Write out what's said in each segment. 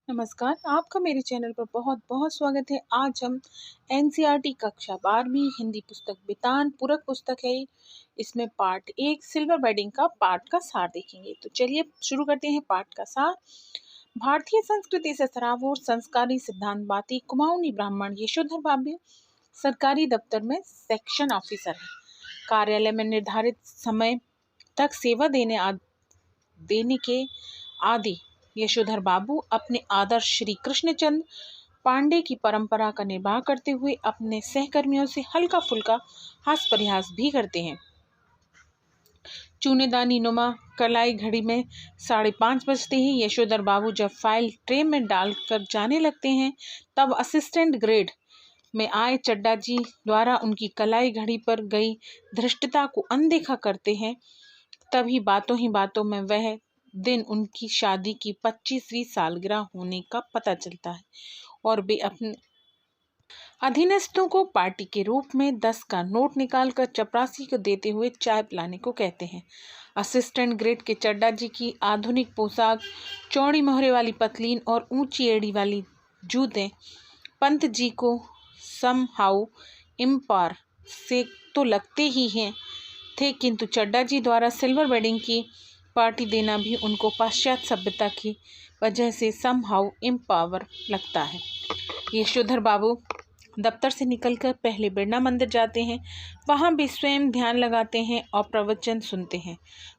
नमस्कार, आपका मेरे चैनल पर बहुत बहुत स्वागत है। आज हम एनसीईआरटी कक्षा 12वीं हिंदी पुस्तक बितान पूरक पुस्तक है। इसमें पार्ट 1 सिल्वर बेडिंग का पाठ का सार देखेंगे। तो चलिए शुरू करते हैं पाठ का सार। भारतीय संस्कृति से सराबोर संस्कारी सिद्धांतवादी कुमाऊनी ब्राह्मण यशोधर बाबू सरकारी दफ्तर में सेक्शन ऑफिसर है। कार्यालय में निर्धारित समय तक सेवा देने के आदि यशोधर बाबू अपने आदर्श श्री कृष्णचंद्र पांडे की परंपरा का निर्वाह करते हुए अपने सहकर्मियों से हल्का फुल्का हास्य परिहास भी करते हैं। चूनेदानी नुमा कलाई घड़ी में 5:30 बजते ही यशोधर बाबू जब फाइल ट्रे में डालकर जाने लगते हैं, तब असिस्टेंट ग्रेड में आए चड्डा जी द्वारा उनकी कलाई घड़ी पर गई धृष्टता को अनदेखा करते हैं। तभी बातों ही बातों में वह दिन उनकी शादी की 25वीं सालगिरह होने का पता चलता है और वे अपने अधीनस्थों को पार्टी के रूप में 10 का नोट निकालकर चपरासी को देते हुए चाय पिलाने को कहते हैं। असिस्टेंट ग्रेड के चड्डा जी की आधुनिक पोशाक, चौड़ी मोहरे वाली पतलीन और ऊंची एड़ी वाली जूते पंत जी को समहाउ इम्पार से तो लगते ही हैं थे, किंतु चड्डा जी द्वारा सिल्वर वेडिंग की पार्टी देना भी उनको पाश्चात्य सभ्यता की वजह से समहाउ इम्पावर लगता है। यशोधर बाबू दफ्तर से निकलकर पहले बिरला मंदिर जाते हैं। वहाँ भी स्वयं ध्यान लगाते हैं और प्रवचन सुनते हैं।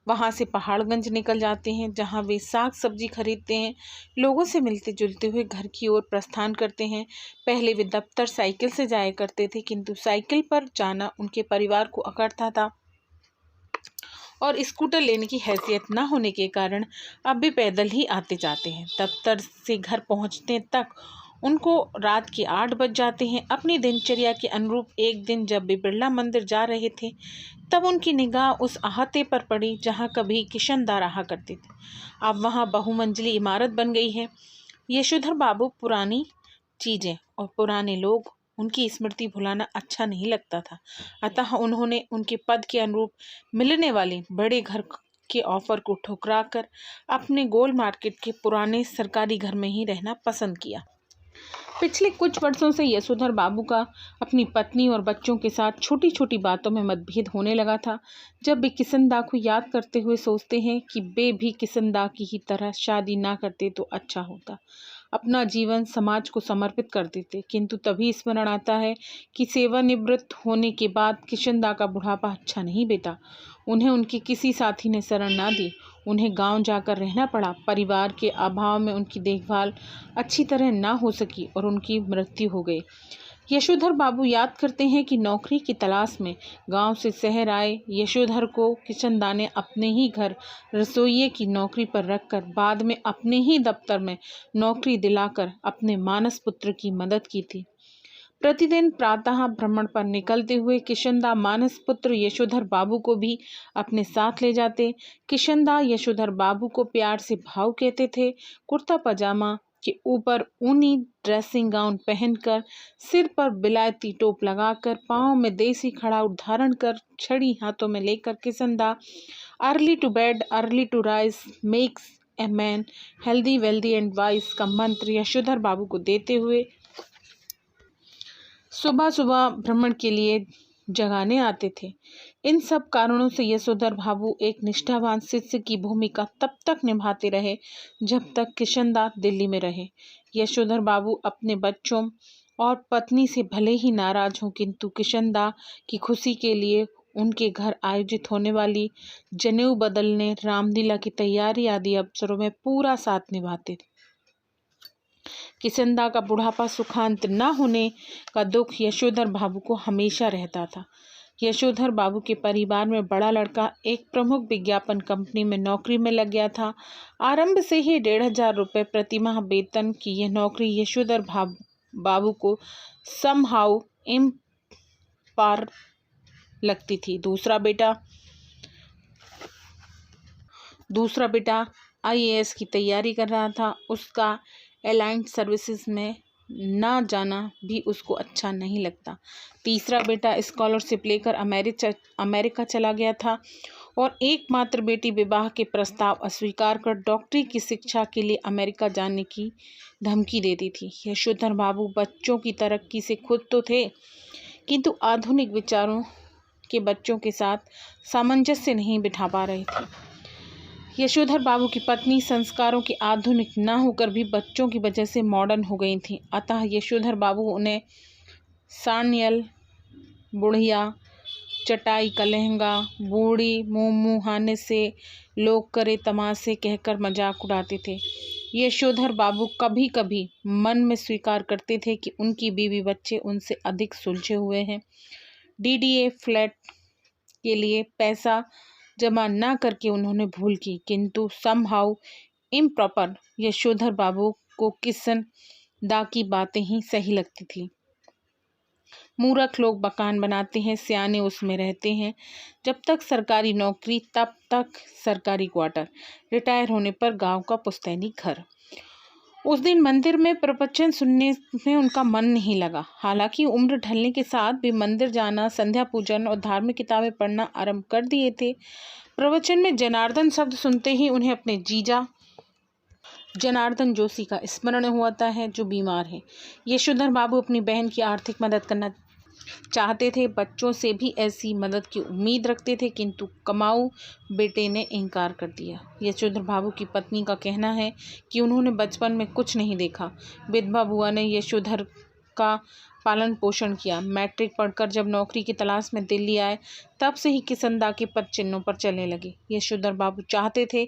वहाँ से पहाड़गंज निकल जाते हैं, जहाँ वे साग सब्जी खरीदते हैं। लोगों से मिलते जुलते हुए घर की ओर प्रस्थान करते हैं। पहले वे दफ्तर साइकिल से जाया करते थे, किंतु साइकिल पर जाना उनके परिवार को अकड़ता था और स्कूटर लेने की हैसियत न होने के कारण अब भी पैदल ही आते जाते हैं। दफ्तर से घर पहुंचने तक उनको रात के 8 बज जाते हैं। अपनी दिनचर्या के अनुरूप एक दिन जब वे बिरला मंदिर जा रहे थे, तब उनकी निगाह उस अहाते पर पड़ी जहां कभी किशनदा रहा करते थे। अब वहां बहुमंजिली इमारत बन गई है। यशोधर बाबू पुरानी चीज़ें और पुराने लोग, उनकी स्मृति भुलाना अच्छा नहीं लगता था। अतः उन्होंने उनके पद के अनुरूप मिलने वाले बड़े घर के ऑफर को ठुकराकर अपने गोल मार्केट के पुराने सरकारी घर में ही रहना पसंद किया। पिछले कुछ वर्षों से यशोधर बाबू का अपनी पत्नी और बच्चों के साथ छोटी छोटी बातों में मतभेद होने लगा था। जब वे किशनदा को याद करते हुए सोचते हैं कि वे भी किशनदा की ही तरह शादी ना करते तो अच्छा होता, अपना जीवन समाज को समर्पित कर देते, किंतु तभी स्मरण आता है कि सेवानिवृत्त होने के बाद किशनदा का बुढ़ापा अच्छा नहीं बीता। उन्हें उनके किसी साथी ने शरण ना दी। उन्हें गांव जाकर रहना पड़ा। परिवार के अभाव में उनकी देखभाल अच्छी तरह ना हो सकी और उनकी मृत्यु हो गई। यशोधर बाबू याद करते हैं कि नौकरी की तलाश में गांव से शहर आए यशोधर को किशनदा ने अपने ही घर रसोइये की नौकरी पर रखकर बाद में अपने ही दफ्तर में नौकरी दिलाकर अपने मानस पुत्र की मदद की थी। प्रतिदिन प्रातः भ्रमण पर निकलते हुए किशनदा मानस पुत्र यशोधर बाबू को भी अपने साथ ले जाते। किशनदा यशोधर बाबू को प्यार से भाऊ कहते थे। कुर्ता पजामा के ऊपर ऊनी ड्रेसिंग गाउन पहनकर, सिर पर बिलायती टोप लगाकर, पाँव में देसी खड़ाउट धारण कर, छड़ी हाथों में लेकर Kishanda early to bed early to rise makes a man healthy wealthy and wise का मंत्र यशोधर बाबू को देते हुए सुबह सुबह भ्रमण के लिए जगाने आते थे। इन सब कारणों से यशोधर बाबू एक निष्ठावान शिष्य की भूमिका तब तक निभाते रहे जब तक किशनदा दिल्ली में रहे। यशोधर बाबू अपने बच्चों और पत्नी से भले ही नाराज हों, किंतु किशनदा की खुशी के लिए उनके घर आयोजित होने वाली जनेऊ बदलने, रामलीला की तैयारी आदि अवसरों में पूरा साथ निभाते थे। किशनदा का बुढ़ापा सुखांत न होने का दुख यशोधर बाबू को हमेशा रहता था। यशोधर बाबू के परिवार में बड़ा लड़का एक प्रमुख विज्ञापन कंपनी में नौकरी में लग गया था। आरंभ से ही 1500 रुपये प्रतिमाह वेतन की यह नौकरी यशोधर बाबू को समहाउ इम्पार लगती थी। दूसरा बेटा IAS की तैयारी कर रहा था। उसका एलाइंड सर्विसेज में ना जाना भी उसको अच्छा नहीं लगता। तीसरा बेटा स्कॉलरशिप लेकर अमेरिका चला गया था और एकमात्र बेटी विवाह के प्रस्ताव अस्वीकार कर डॉक्टरी की शिक्षा के लिए अमेरिका जाने की धमकी देती थी। यशोधर बाबू बच्चों की तरक्की से खुद तो थे, किंतु आधुनिक विचारों के बच्चों के साथ सामंजस्य नहीं बिठा पा रहे थे। यशोधर बाबू की पत्नी संस्कारों की आधुनिक न होकर भी बच्चों की वजह से मॉडर्न हो गई थी। अतः यशोधर बाबू उन्हें सान्यल, बुढ़िया, चटाई का लहंगा, बूढ़ी, मुँह मुहाने से, लोग करे तमाशे कहकर मजाक उड़ाते थे। यशोधर बाबू कभी कभी मन में स्वीकार करते थे कि उनकी बीवी बच्चे उनसे अधिक सुलझे हुए हैं। डीडीए फ्लैट के लिए पैसा जमा न करके उन्होंने भूल की, किंतु समहाउ इम्प्रॉपर यशोधर बाबू को किशन दा की बातें ही सही लगती थी। मूर्ख लोग मकान बनाते हैं, सियाने उसमें रहते हैं। जब तक सरकारी नौकरी तब तक सरकारी क्वार्टर, रिटायर होने पर गांव का पुश्तैनी घर। उस दिन मंदिर में प्रवचन सुनने में उनका मन नहीं लगा। हालांकि उम्र ढलने के साथ भी मंदिर जाना, संध्या पूजन और धार्मिक किताबें पढ़ना आरंभ कर दिए थे। प्रवचन में जनार्दन शब्द सुनते ही उन्हें अपने जीजा जनार्दन जोशी का स्मरण हुआ है, जो बीमार है। यशोधर बाबू अपनी बहन की आर्थिक मदद करना चाहते थे, बच्चों से भी ऐसी मदद की उम्मीद रखते थे, किंतु कमाऊ बेटे ने इनकार कर दिया। यशोधर बाबू की पत्नी का कहना है कि उन्होंने बचपन में कुछ नहीं देखा। विधवा बुआ ने यशोधर का पालन पोषण किया। मैट्रिक पढ़कर जब नौकरी की तलाश में दिल्ली आए, तब से ही किशन दा के पद चिन्हों पर चलने लगे। यशोधर बाबू चाहते थे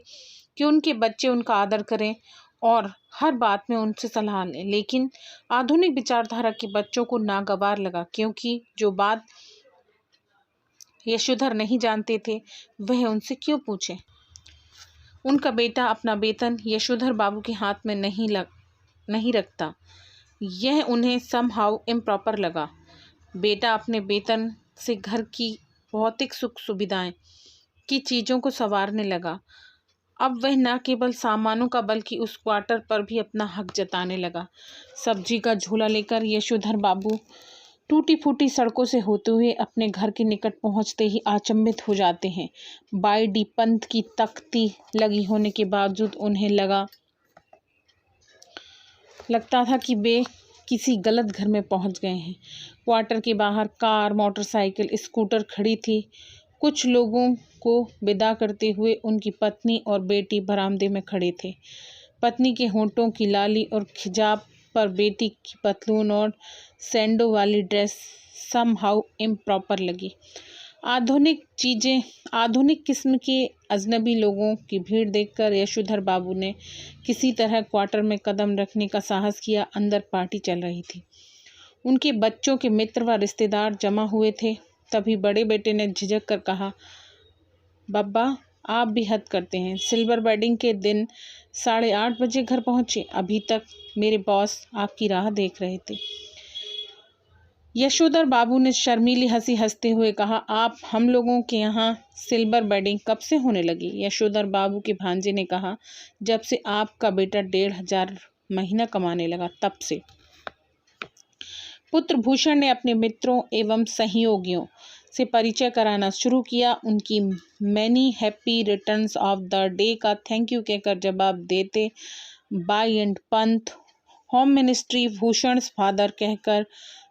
कि उनके बच्चे उनका आदर करें और हर बात में उनसे सलाह लें, लेकिन आधुनिक विचारधारा के बच्चों को नागवार लगा, क्योंकि जो बात यशोधर नहीं जानते थे वह उनसे क्यों पूछें। उनका बेटा अपना वेतन यशोधर बाबू के हाथ में नहीं रखता, यह उन्हें समहाउ इम्प्रॉपर लगा। बेटा अपने वेतन से घर की भौतिक सुख सुविधाएं की चीज़ों को संवारने लगा। अब वह न केवल सामानों का बल्कि उस क्वार्टर पर भी अपना हक जताने लगा। सब्जी का झोला लेकर यशोधर बाबू टूटी फूटी सड़कों से होते हुए अपने घर के निकट पहुंचते ही अचंभित हो जाते हैं। बाई डी पंथ की तख्ती लगी होने के बावजूद उन्हें लगता था कि वे किसी गलत घर में पहुंच गए हैं। क्वार्टर के बाहर कार, मोटरसाइकिल, स्कूटर खड़ी थी। कुछ लोगों को विदा करते हुए उनकी पत्नी और बेटी बरामदे में खड़े थे। पत्नी के होंठों की लाली और खिजाब पर बेटी की पतलून और सैंडो वाली ड्रेस समहाउ इम्प्रॉपर लगी। आधुनिक किस्म के अजनबी लोगों की भीड़ देखकर यशोधर बाबू ने किसी तरह क्वार्टर में कदम रखने का साहस किया। अंदर पार्टी चल रही थी। उनके बच्चों के मित्र व रिश्तेदार जमा हुए थे। तभी बड़े बेटे ने झिझक कर कहा, बब्बा आप भी हद करते हैं। सिल्वर वेडिंग के दिन 8:30 बजे घर पहुंचे, अभी तक मेरे बॉस आपकी राह देख रहे थे। यशोधर बाबू ने शर्मीली हंसी हंसते हुए कहा, आप हम लोगों के यहाँ सिल्वर वेडिंग कब से होने लगी? यशोधर बाबू के भांजे ने कहा, जब से आपका बेटा 1,500 महीना कमाने लगा तब से। पुत्र भूषण ने अपने मित्रों एवं सहयोगियों से परिचय कराना शुरू किया। उनकी many happy returns of the day का थैंक यू कहकर जवाब देते। बाई एंड पंथ, होम मिनिस्ट्री, भूषण फादर कहकर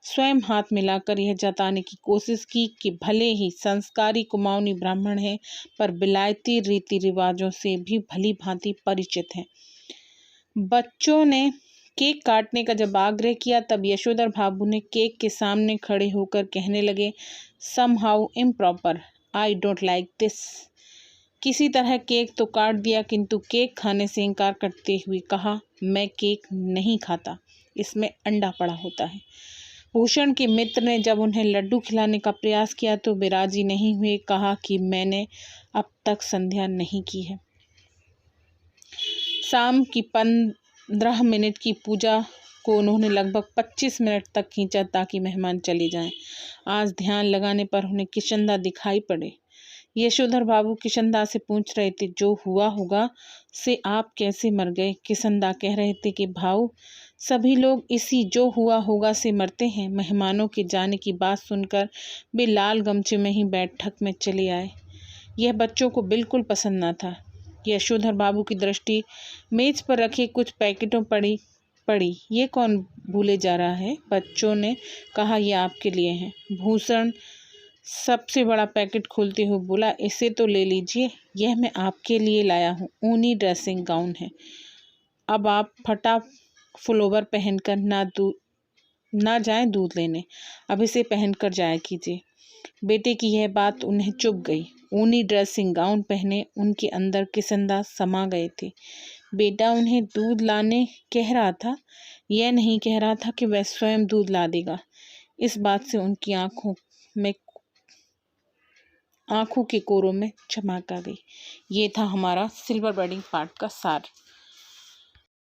स्वयं हाथ मिलाकर यह जताने की कोशिश की कि भले ही संस्कारी कुमाऊनी ब्राह्मण हैं, पर विलायती रीति रिवाजों से भी भली भांति परिचित हैं। बच्चों ने केक काटने का जब आग्रह किया, तब यशोधर बाबू ने केक के सामने खड़े होकर कहने लगे, somehow improper, I don't like this. किसी तरह केक तो काट दिया, किंतु केक खाने से इनकार करते हुए कहा, मैं केक नहीं खाता, इसमें अंडा पड़ा होता है। भूषण के मित्र ने जब उन्हें लड्डू खिलाने का प्रयास किया तो वे राजी नहीं हुए। कहा कि मैंने अब तक संध्या नहीं की है। शाम की 15 मिनट की पूजा को उन्होंने लगभग 25 मिनट तक खींचा ताकि मेहमान चले जाएं। आज ध्यान लगाने पर उन्हें किशन दा दिखाई पड़े। यशोधर बाबू किशनदा से पूछ रहे थे, जो हुआ होगा से आप कैसे मर गए? किशनदा कह रहे थे कि भाऊ, सभी लोग इसी जो हुआ होगा से मरते हैं। मेहमानों के जाने की बात सुनकर वे लाल गमछे में ही बैठक में चले आए। यह बच्चों को बिल्कुल पसंद न था। यशोधर बाबू की दृष्टि मेज पर रखे कुछ पैकेटों पड़ी। ये कौन भूले जा रहा है? बच्चों ने कहा, ये आपके लिए है। भूषण सबसे बड़ा पैकेट खोलते हुए बोला, इसे तो ले लीजिए, यह मैं आपके लिए लाया हूँ। ऊनी ड्रेसिंग गाउन है। अब आप फटा फ्लोवर पहनकर ना जाएं दूध लेने, अब इसे पहनकर जाया कीजिए। बेटे की यह बात उन्हें चुभ गई। ऊनी ड्रेसिंग गाउन पहने उनके अंदर किशनदा समा गए थे। बेटा उन्हें दूध लाने कह रहा था, यह नहीं कह रहा था कि वह स्वयं दूध ला देगा। इस बात से उनकी आंखों के कोरों में चमक आ गई। ये था हमारा सिल्वर वेडिंग पार्ट का सार।